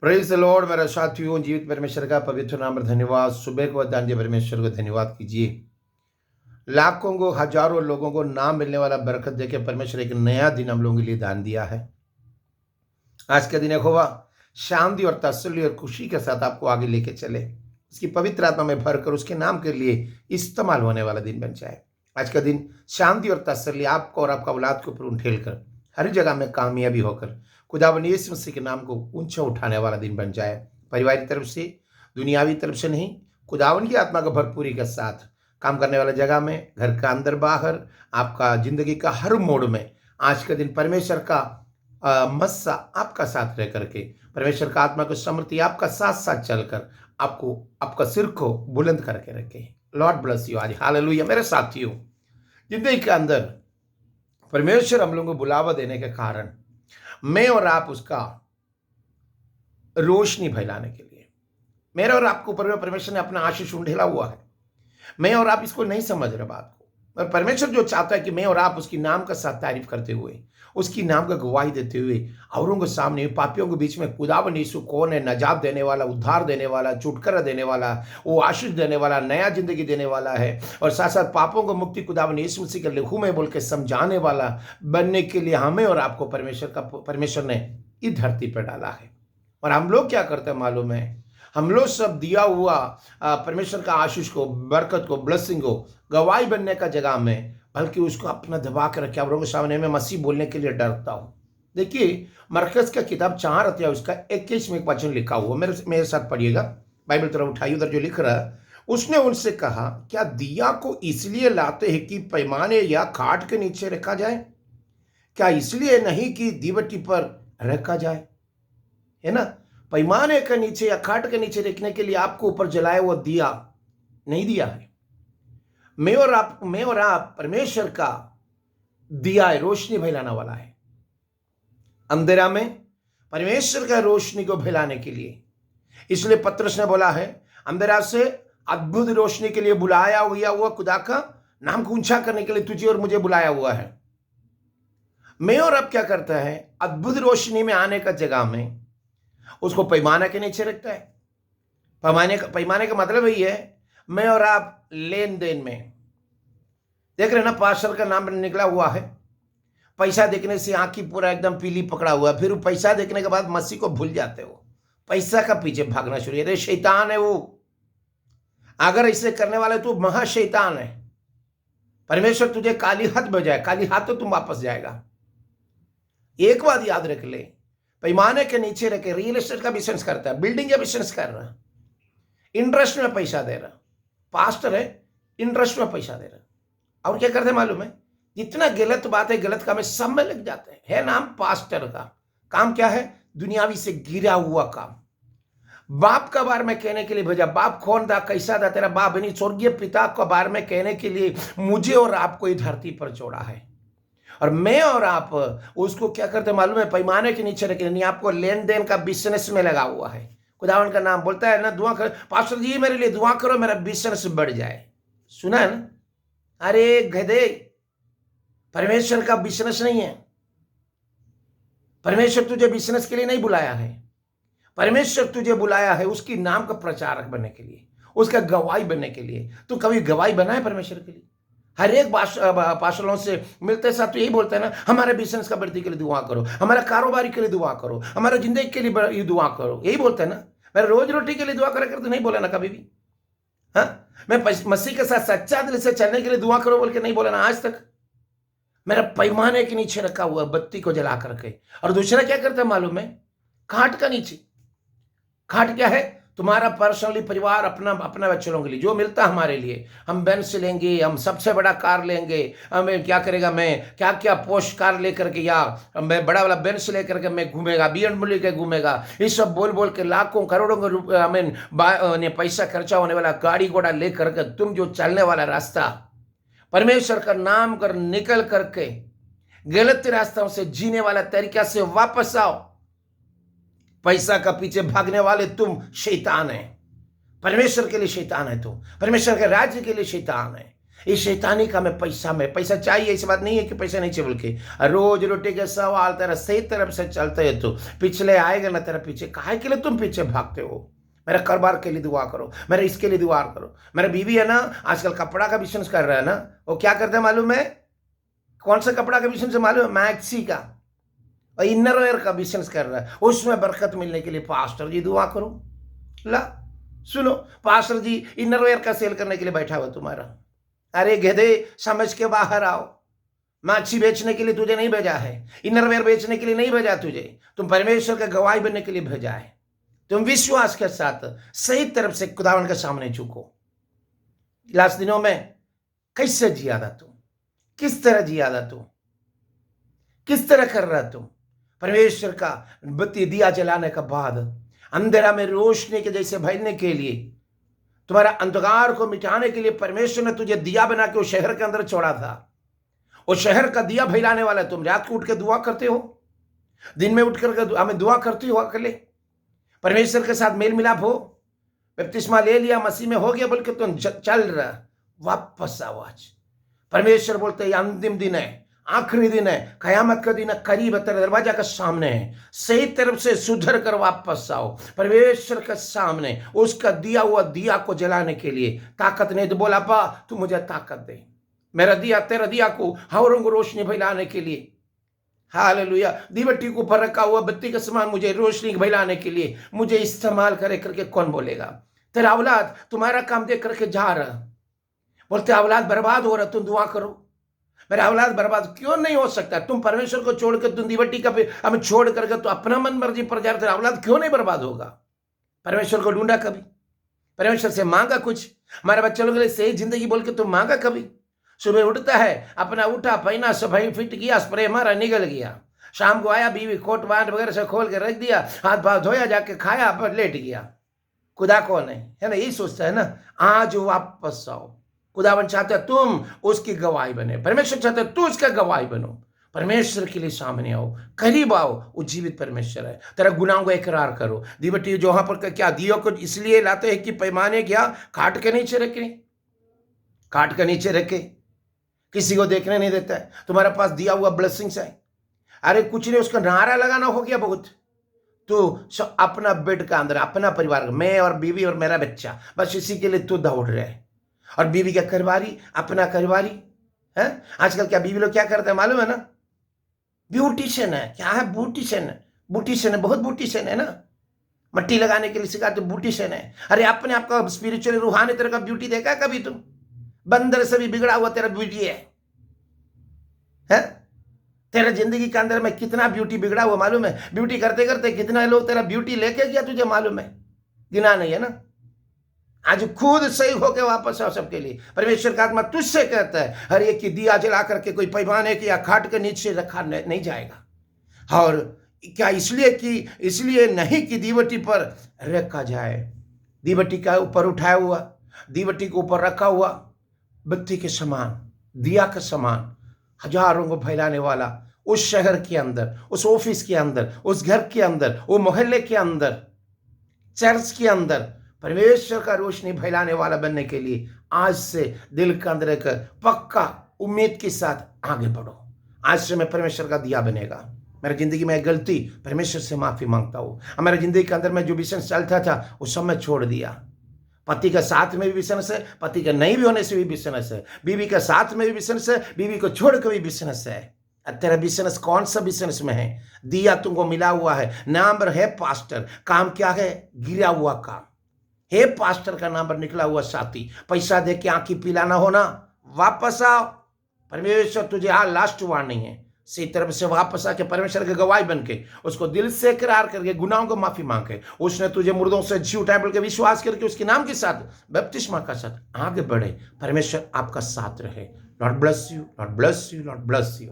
Praise the Lord. मेरा साथियों, जीवित परमेश्वर का पवित्र नाम पर धन्यवाद। सुबह को दान दिए परमेश्वर को धन्यवाद कीजिए। लाखों को, हजारों लोगों को नाम मिलने वाला बरकत देके परमेश्वर एक नया दिन हम लोगों के लिए दान दिया है। आज का दिन यहोवा शांति और तसल्ली और खुशी के साथ आपको आगे लेके चले, उसकी पवित्र आत्मा में भरकर उसके नाम के लिए इस्तेमाल होने वाला दिन बन जाए। आज का दिन शांति और तसल्ली आपको और आपका औलाद के ऊपर उठेल कर हर जगह में कामयाबी होकर खुदावन यीशु मसीह के नाम को ऊंचा उठाने वाला दिन बन जाए। परिवार की तरफ से, दुनियावी तरफ से नहीं, खुदावन की आत्मा का भरपूरी के साथ काम करने वाला जगह में, घर का अंदर बाहर, आपका जिंदगी का हर मोड़ में आज का दिन परमेश्वर का मस्सा आपका साथ रह करके, परमेश्वर का आत्मा को समृद्धि आपका साथ साथ चलकर आपको आपका सिर को बुलंद करके रखे। लॉर्ड ब्लेस यू आज। हालेलुया। मेरे साथियों, जिंदगी के अंदर परमेश्वर हम लोगों को बुलावा देने के कारण मैं और आप उसका रोशनी फैलाने के लिए, मेरे और आपके ऊपर परमेश्वर ने अपना आशीष उंडेला हुआ है। मैं और आप इसको नहीं समझ रहे बात को, और परमेश्वर जो चाहता है कि मैं और आप उसकी नाम का साथ तारीफ करते हुए, उसकी नाम का गवाही देते हुए औरों के सामने, पापियों के बीच में खुदावन यीशु कौन है, नजात देने वाला, उद्धार देने वाला, छुटकारा देने वाला, वो आशीष देने वाला, नया जिंदगी देने वाला है, और साथ साथ पापों को मुक्ति खुदावन यीशु मसीह के लहू में बोल के समझाने वाला बनने के लिए हमें और आपको परमेश्वर ने इस धरती पर डाला है। और हम लोग क्या करते हैं मालूम है? हम लोग सब दिया हुआ परमेश्वर का आशीष को, बरकत को, ब्लेसिंग को गवाही बनने का जगह में, बल्कि उसको अपना दबा कर रखे औरों के सामने में मसीह बोलने के लिए डरता हूं। देखिए, मरकज का किताब 4 अध्याय उसका 21 में एक वचन लिखा हुआ, मेरे साथ पढ़िएगा। बाइबल तरफ उठाइए, उधर जो लिख रहा है, उसने उनसे कहा, क्या दिया को इसलिए लाते हैं कि पैमाने या खाट के नीचे रखा जाए? क्या इसलिए नहीं कि दीवटी पर रखा जाए? है ना? पैमाने के नीचे या खाट के नीचे रखने के लिए आपको ऊपर जलाया हुआ दिया नहीं दिया है। मैं और आप परमेश्वर का दिया है, रोशनी फैलाने वाला है। अंधेरा में परमेश्वर का रोशनी को फैलाने के लिए, इसलिए पतरस ने बोला है, अंधेरा से अद्भुत रोशनी के लिए बुलाया हुआ खुदा का नाम को ऊंचा करने के लिए तुझे और मुझे बुलाया हुआ है। मैं और आप क्या करता है? अद्भुत रोशनी में आने का जगह में उसको पैमाना के नीचे रखता है। पैमाने का मतलब यही है, मैं और आप लेन देन में देख रहे ना, पास्टर का नाम निकला हुआ है, पैसा देखने से आंखी पूरा एकदम पीली पकड़ा हुआ, फिर पैसा देखने के बाद मसीह को भूल जाते हो, पैसा का पीछे भागना शुरू। अरे शैतान है वो, अगर ऐसे करने वाले तो महाशैतान है। परमेश्वर तुझे काली हाथ बजाए, काली हाथ तो तुम वापस जाएगा। एक बात याद रख ले, पैमाने के नीचे रखे रियल एस्टेट का बिजनेस करता है, बिल्डिंग का बिजनेस कर रहा, इंटरेस्ट में पैसा दे रहा, पास्टर है, इंटरेस्ट में पैसा दे रहा, और क्या करते मालूम है? जितना गलत बात है, गलत काम है, सब में लग जाते हैं। है नाम पास्टर का, काम क्या है? दुनियावी से गिरा हुआ काम। बाप का बारे में कहने के लिए भेजा। बाप कौन था, कैसा था? तेरा बाप यानी स्वर्गीय पिता का बारे में कहने के लिए मुझे और आपको इस धरती पर छोड़ा है। और मैं और आप उसको क्या करते मालूम है? पैमाने के नीचे रखे, नहीं आपको लेन देन का बिजनेस में लगा हुआ है। खुदावन का नाम बोलता है ना, दुआ कर पास्टर जी, मेरे लिए दुआ करो, मेरा बिजनेस बढ़ जाए। सुना है ना? अरे गधे, परमेश्वर का बिजनेस नहीं है। परमेश्वर तुझे बिजनेस के लिए नहीं बुलाया है। परमेश्वर तुझे बुलाया है उसकी नाम का प्रचारक बनने के लिए, उसका गवाही बनने के लिए। तू कभी गवाही बना है परमेश्वर के लिए? हर एक पास्टरों से मिलते साथ तो यही बोलते हैं ना, हमारे बिजनेस का वृद्धि के लिए दुआ करो, हमारा कारोबारी के लिए दुआ करो, हमारे जिंदगी के लिए दुआ करो, यही बोलते हैं ना। मेरे रोज रोटी के लिए दुआ करा कर तो नहीं बोला ना कभी भी। हाँ, मैं मसीह के साथ सच्चा दिल से चलने के लिए दुआ करो बोल के नहीं बोला ना आज तक। मेरा पैमाने के नीचे रखा हुआ बत्ती को जला करके। और दूसरा क्या करता है मालूम है? खाट का नीचे। खाट क्या है? तुम्हारा पर्सनली परिवार, अपना बच्चों के लिए जो मिलता है हमारे लिए। हम बेंच लेंगे, हम सबसे बड़ा कार लेंगे, हमें क्या करेगा, मैं क्या क्या पोस्ट कार लेकर के, या मैं बड़ा वाला बेंच लेकर के मैं घूमेगा, BMW के घूमेगा। ये सब बोल बोल के लाखों करोड़ों के रुपये पैसा खर्चा होने वाला गाड़ी घोड़ा लेकर के तुम जो चलने वाला रास्ता, परमेश्वर का नाम कर निकल करके गलत रास्तों से जीने वाला तरीका से वापस आओ। पैसा का पीछे भागने वाले तुम शैतान है। परमेश्वर के लिए शैतान है तुम, परमेश्वर के राज्य के लिए शैतान है। ये शैतानी का में पैसा चाहिए, ऐसी बात नहीं है कि पैसा नहीं चाहिए बोल के। रोज रोटी के सवाल तेरा सही तरफ से चलते है तो पिछले आएगा ना तेरा पीछे। काहे के लिए तुम पीछे भागते हो? मेरा कारोबार के लिए दुआ करो, मेरे इसके लिए दुआ करो। मेरा बीवी है ना, आजकल कपड़ा का बिजनेस कर रहा है ना, वो क्या करता है मालूम है? कौन सा कपड़ा का बिजनेस है मालूम है? मैक्सी का और इनरवेयर का बिजनेस कर रहा है। उसमें बरकत मिलने के लिए पास्टर जी दुआ करो। ला सुनो, पास्टर जी इनरवेयर का सेल करने के लिए बैठा हुआ तुम्हारा। अरे गधे, समझ के बाहर आओ। माछी बेचने के लिए तुझे नहीं भेजा है, इनरवेयर बेचने के लिए नहीं भेजा तुझे। तुम परमेश्वर का गवाही बनने के लिए भेजा है। तुम विश्वास के साथ सही तरफ से खुदावन के सामने झुको। लास्ट दिनों में कैसे जिया था तुम? किस तरह जिया था तुम? किस तरह कर रहा तुम? परमेश्वर का बत्ती दिया जलाने के बाद अंधेरा में रोशनी के जैसे भरने के लिए, तुम्हारा अंधकार को मिटाने के लिए परमेश्वर ने तुझे दिया बना के उस शहर के अंदर छोड़ा था। उस शहर का दिया फैलाने वाला तुम रात को उठ के दुआ करते हो, दिन में उठ कर हमें दुआ करती हो अकेले, परमेश्वर के साथ मेल मिलाप हो, बपतिस्मा ले लिया, मसीह में हो गया बोल के तुम चल रहा। वापस आओ। आज परमेश्वर बोलते हैं अंतिम दिन है, आखिरी दिन है, कयामत का दिन करीब है, तेरे दरवाजा का सामने है। सही तरफ से सुधर कर वापस आओ परमेश्वर के सामने। उसका दिया हुआ दिया को जलाने के लिए ताकत नहीं तो बोला पा तू मुझे ताकत दे। मेरा दिया तेरा दिया को औरों को रोशनी फैलाने के लिए, हालेलुया। दीवटी को ऊपर रखा हुआ बत्ती के समान मुझे रोशनी फैलाने के लिए मुझे इस्तेमाल करे करके कौन बोलेगा? तेरा औलाद तुम्हारा काम देख करके जा रहा, बोलते औलाद बर्बाद हो रहा, तुम दुआ करो। मेरा औलाद बर्बाद क्यों नहीं हो सकता? तुम परमेश्वर को छोड़कर तुम दीवटी का हमें छोड़ करके तो अपना मन मर्जी पर जा रहे, औलाद क्यों नहीं बर्बाद होगा? परमेश्वर को ढूंढा कभी? परमेश्वर से मांगा कुछ? हमारे बच्चे लोग के लिए सही जिंदगी बोल के तुम मांगा कभी? सुबह उठता है, अपना उठा पहना सफाई फिट किया, स्प्रे मारा, निकल गया। शाम को आया, बीवी कोट वाट वगैरह से खोल के रख दिया, हाथ पाँव धोया, जाके खाया, पर लेट गया। खुदा कौन है ना? यही सोचता है ना। आज वापस आओ। खुदावन चाहता है तुम उसकी गवाही बने, परमेश्वर चाहता है तू उसका गवाही बनो। परमेश्वर के लिए सामने आओ, करीब आओ। वो जीवित परमेश्वर है। तेरा गुनाहों को इकरार करो। दीवटी जो वहां पर क्या दियो को इसलिए लाते हैं कि पैमाने क्या काट के नीचे रखे, काट के नीचे रखे, किसी को देखने नहीं देता है। तुम्हारे पास दिया हुआ ब्लेसिंग्स है, अरे कुछ नहीं, उसका नारा लगाना हो गया बहुत। तो अपना बेड का अंदर अपना परिवार, मैं और बीवी और मेरा बच्चा, बस इसी के लिए तू दौड़ रहे है। और बीवी का करवारी, अपना करवारी है। आजकल क्या बीवी लोग क्या करते हैं मालूम है ना? ब्यूटिशियन है। क्या है? ब्यूटिशियन है। ब्यूटिशियन है, बहुत ब्यूटिशियन है ना। मट्टी लगाने के लिए सिखाते, ब्यूटिशियन है। अरे अपने आपका स्पिरिचुअल रूहानी तरह का ब्यूटी देखा कभी तुम? बंदर से भी बिगड़ा हुआ तेरा ब्यूटी है। तेरा जिंदगी के अंदर में कितना ब्यूटी बिगड़ा हुआ मालूम है? ब्यूटी करते करते कितना लोग तेरा ब्यूटी लेके गया तुझे मालूम है? गिना नहीं है ना। आज खुद सही होके वापस आओ सबके लिए। परमेश्वर का आत्मा तुझसे कहता है हर एक की दिया जला करके कोई पैमाने के या खाट के नीचे रखा नहीं जाएगा। और क्या इसलिए नहीं कि दीवटी पर रखा जाए। दीवटी का ऊपर उठाया हुआ, दीवटी के ऊपर रखा हुआ बत्ती के समान, दिया के समान, हजारों को फैलाने वाला, उस शहर के अंदर, उस ऑफिस के अंदर, उस घर के अंदर, वो मोहल्ले के अंदर, चर्च के अंदर परमेश्वर का रोशनी फैलाने वाला बनने के लिए आज से दिल के अंदर एक पक्का उम्मीद के साथ आगे बढ़ो। आज से मैं परमेश्वर का दिया बनेगा। मेरी जिंदगी में गलती, परमेश्वर से माफी मांगता हूँ। हमारे जिंदगी के अंदर में जो बिजनेस चलता था वो सब मैं छोड़ दिया। पति का साथ में भी बिजनेस है, पति का नहीं भी होने से भी बिजनेस है, बीवी का साथ में भी बिजनेस है, बीवी को छोड़ के भी बिजनेस है। तेरा बिजनेस कौन सा बिजनेस में है? दिया तुमको मिला हुआ है, नाम पर है पास्टर, काम क्या है? गिरा हुआ काम। हे पास्टर का नाम पर निकला हुआ साथी, पैसा दे के आंखी पिलाना होना, वापस आओ। परमेश्वर तुझे लास्ट वार्निंग है, सही तरफ से वापस आके परमेश्वर के गवाही बन के उसको दिल से इकरार करके गुनाहों को माफी मांगे। उसने तुझे मुर्दों से जी उठाया बोल के विश्वास करके उसके नाम के साथ बपतिस्मा का साथ आगे बढ़े। परमेश्वर आपका साथ रहे। Lord bless you, Lord bless you, Lord bless you.